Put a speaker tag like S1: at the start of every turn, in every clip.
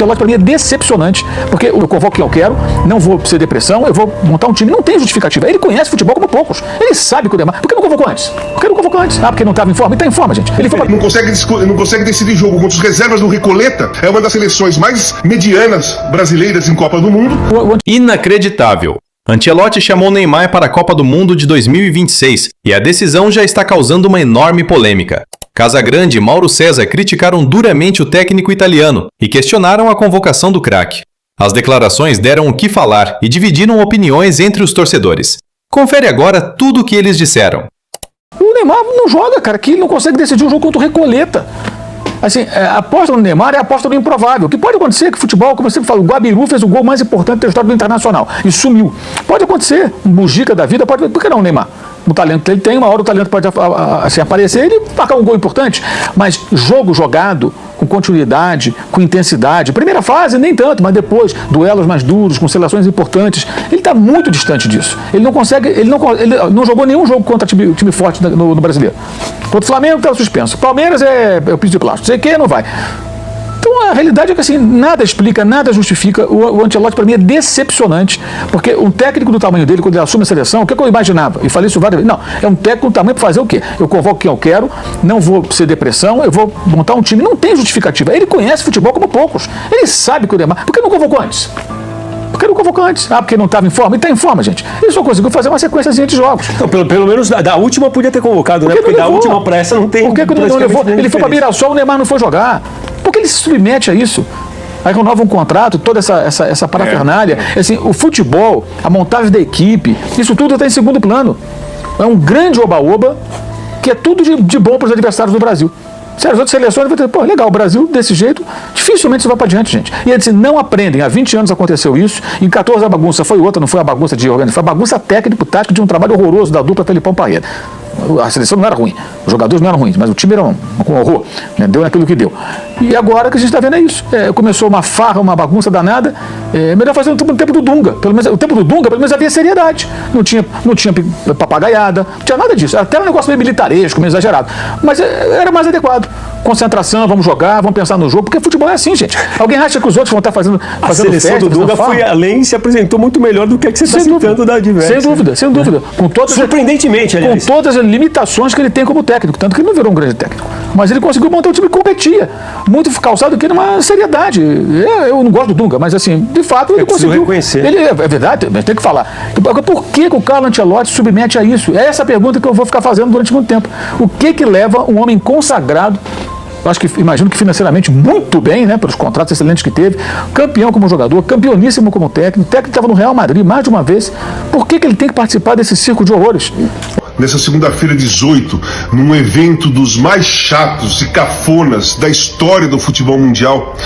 S1: Ancelotti para mim é decepcionante, porque eu convoco quem eu quero, não vou ser depressão, eu vou montar um time, não tem justificativa. Ele conhece futebol como poucos, ele sabe que o Neymar. Por que não convocou antes? Por que não convocou antes? Ah, porque não estava em forma? Ele está em forma, gente. Ele
S2: não consegue decidir jogo contra os reservas do Recoleta, é uma das seleções mais medianas brasileiras em Copa do Mundo.
S3: Inacreditável. Ancelotti chamou Neymar para a Copa do Mundo de 2026 e a decisão já está causando uma enorme polêmica. Casagrande e Mauro César criticaram duramente o técnico italiano e questionaram a convocação do craque. As declarações deram o que falar e dividiram opiniões entre os torcedores. Confere agora tudo o que eles disseram.
S1: O Neymar não joga, cara, que ele não consegue decidir um jogo contra o Recoleta. Assim, a aposta no Neymar é a aposta do improvável. O que pode acontecer que futebol, como eu sempre falo, o Guabiru fez o gol mais importante da história do Internacional e sumiu. Pode acontecer, um Mujica da vida, pode. Por que não o Neymar? O talento que ele tem, uma hora o talento pode assim, aparecer e marcar um gol importante. Mas jogo jogado, com continuidade, com intensidade, primeira fase nem tanto, mas depois, duelos mais duros, com seleções importantes, ele está muito distante disso. Ele não consegue, ele não jogou nenhum jogo contra time forte no Brasileiro. Contra o Flamengo está suspenso. Palmeiras é o piso de plástico, sei que não vai. Então a realidade é que assim, nada explica, nada justifica. O Ancelotti para mim é decepcionante, porque um técnico do tamanho dele, quando ele assume a seleção, o que eu imaginava? E falei isso várias vezes. Não, é um técnico do tamanho para fazer o quê? Eu convoco quem eu quero, não vou ser depressão, eu vou montar um time. Não tem justificativa. Ele conhece futebol como poucos. Ele sabe que o Neymar. Por que não convocou antes? Por que não convocou antes? Ah, porque não estava em forma? Ele está em forma, gente. Ele só conseguiu fazer uma sequenciazinha de jogos.
S4: Então, pelo menos da última podia ter convocado, né? Porque da última para essa não tem.
S1: Por que não levou? Ele foi para Mirassol, o Neymar não foi jogar. Por que ele se submete a isso? Aí renova um contrato, toda essa parafernália. Assim, o futebol, a montagem da equipe, isso tudo está em segundo plano. É um grande oba-oba que é tudo de bom para os adversários do Brasil. Sério, as outras seleções vão ter, pô, legal, o Brasil desse jeito, dificilmente isso vai para diante, gente. E eles não aprendem. Há 20 anos aconteceu isso, em 14 a bagunça foi outra, não foi a bagunça de organização, foi a bagunça técnico-tática de um trabalho horroroso da dupla Felipão Parreira. A seleção não era ruim, os jogadores não eram ruins, mas o time era um horror, né? Deu naquilo que deu. E agora que a gente está vendo é isso. Começou uma farra, uma bagunça danada. Melhor fazer no tempo do Dunga. Pelo menos, o tempo do Dunga, pelo menos havia seriedade. Não tinha papagaiada, não tinha nada disso. Era até um negócio meio militaresco, meio exagerado. Mas era mais adequado. Concentração, vamos jogar, vamos pensar no jogo, porque futebol é assim, gente. Alguém acha que os outros vão estar fazendo
S4: a seleção
S1: festa,
S4: do Dunga foi além e se apresentou muito melhor do que você está citando da adversa.
S1: Sem dúvida.
S4: Surpreendentemente, aliás.
S1: Com todas as limitações que ele tem como técnico, tanto que ele não virou um grande técnico. Mas ele conseguiu montar um time que competia. Muito calçado aqui numa seriedade. Eu não gosto do Dunga, mas assim, de fato ele conseguiu.
S4: Reconhecer.
S1: É verdade, mas tem que falar. Por que o Carlo Ancelotti se submete a isso? É essa pergunta que eu vou ficar fazendo durante muito tempo. O que leva um homem consagrado, acho que, imagino que financeiramente muito bem, né, pelos contratos excelentes que teve, campeão como jogador, campeoníssimo como técnico estava no Real Madrid mais de uma vez, por que ele tem que participar desse circo de horrores?
S2: Nessa segunda-feira 18, num evento dos mais chatos e cafonas da história do futebol mundial,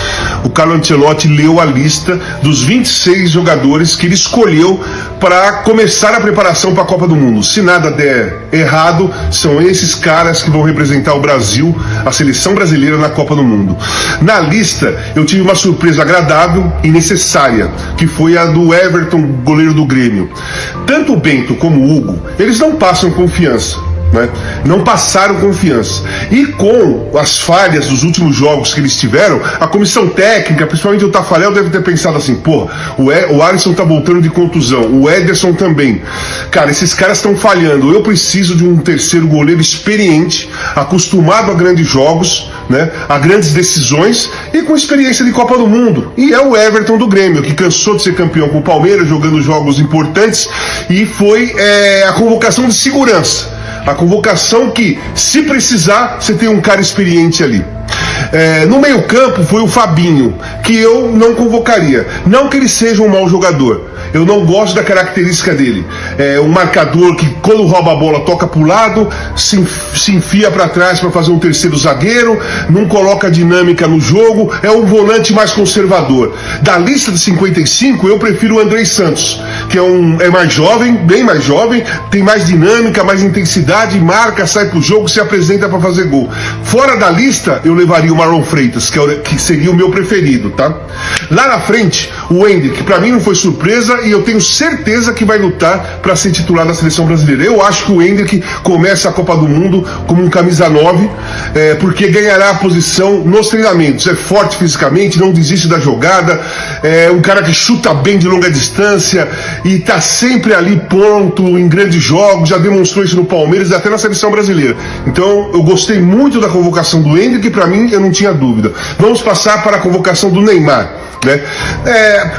S2: o Carlo Ancelotti leu a lista dos 26 jogadores que ele escolheu para começar a preparação para a Copa do Mundo. Se nada der errado, são esses caras que vão representar o Brasil, a seleção brasileira na Copa do Mundo. Na lista, eu tive uma surpresa agradável e necessária, que foi a do Everton, goleiro do Grêmio. Tanto o Bento como o Hugo, eles não passam confiança, né? Não passaram confiança. E com as falhas dos últimos jogos que eles tiveram, a comissão técnica, principalmente o Tafarel, deve ter pensado assim, porra, o Alisson tá voltando de contusão, o Ederson também. Cara, esses caras estão falhando. Eu preciso de um terceiro goleiro experiente, acostumado a grandes jogos, né, a grandes decisões e com experiência de Copa do Mundo. E é o Everton do Grêmio, que cansou de ser campeão com o Palmeiras, jogando jogos importantes, e foi a convocação de segurança. A convocação que, se precisar, você tem um cara experiente ali. No meio campo foi o Fabinho, que eu não convocaria. Não que ele seja um mau jogador, eu não gosto da característica dele. É um marcador que, quando rouba a bola, toca para o lado, se enfia para trás para fazer um terceiro zagueiro, não coloca dinâmica no jogo, é um volante mais conservador. Da lista de 55, eu prefiro o Andrei Santos, que é mais jovem, bem mais jovem, tem mais dinâmica, mais intensidade, marca, sai pro jogo, se apresenta para fazer gol. Fora da lista, eu levaria o Marlon Freitas, que seria o meu preferido, tá? Lá na frente, o Hendrick, para mim não foi surpresa e eu tenho certeza que vai lutar para ser titular da seleção brasileira. Eu acho que o Endrick começa a Copa do Mundo como um camisa 9, porque ganhará a posição nos treinamentos. É forte fisicamente, não desiste da jogada, é um cara que chuta bem de longa distância e está sempre ali pronto em grandes jogos, já demonstrou isso no Palmeiras e até na seleção brasileira. Então eu gostei muito da convocação do Endrick, para mim eu não tinha dúvida. Vamos passar para a convocação do Neymar, né?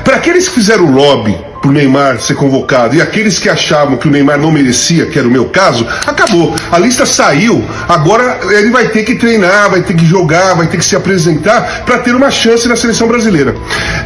S2: Para aqueles que fizeram lobby pro Neymar ser convocado e aqueles que achavam que o Neymar não merecia, que era o meu caso, acabou. A lista saiu, agora ele vai ter que treinar, vai ter que jogar, vai ter que se apresentar para ter uma chance na seleção brasileira.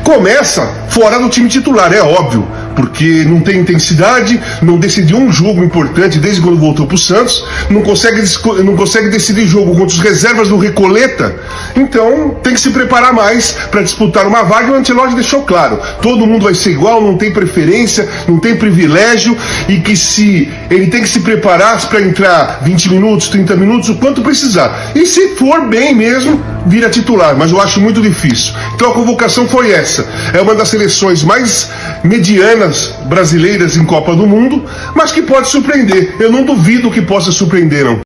S2: Começa fora do time titular, é óbvio, porque não tem intensidade, não decidiu um jogo importante desde quando voltou pro Santos, não consegue decidir jogo contra os reservas do Recoleta, então tem que se preparar mais para disputar uma vaga. E o Ancelotti deixou claro, todo mundo vai ser igual, não tem preferência, não tem privilégio, e que se ele tem que se preparar para entrar 20 minutos, 30 minutos, o quanto precisar. E se for bem mesmo, vira titular, mas eu acho muito difícil. Então a convocação foi essa. É uma das seleções mais medianas brasileiras em Copa do Mundo, mas que pode surpreender. Eu não duvido que possa surpreender, não.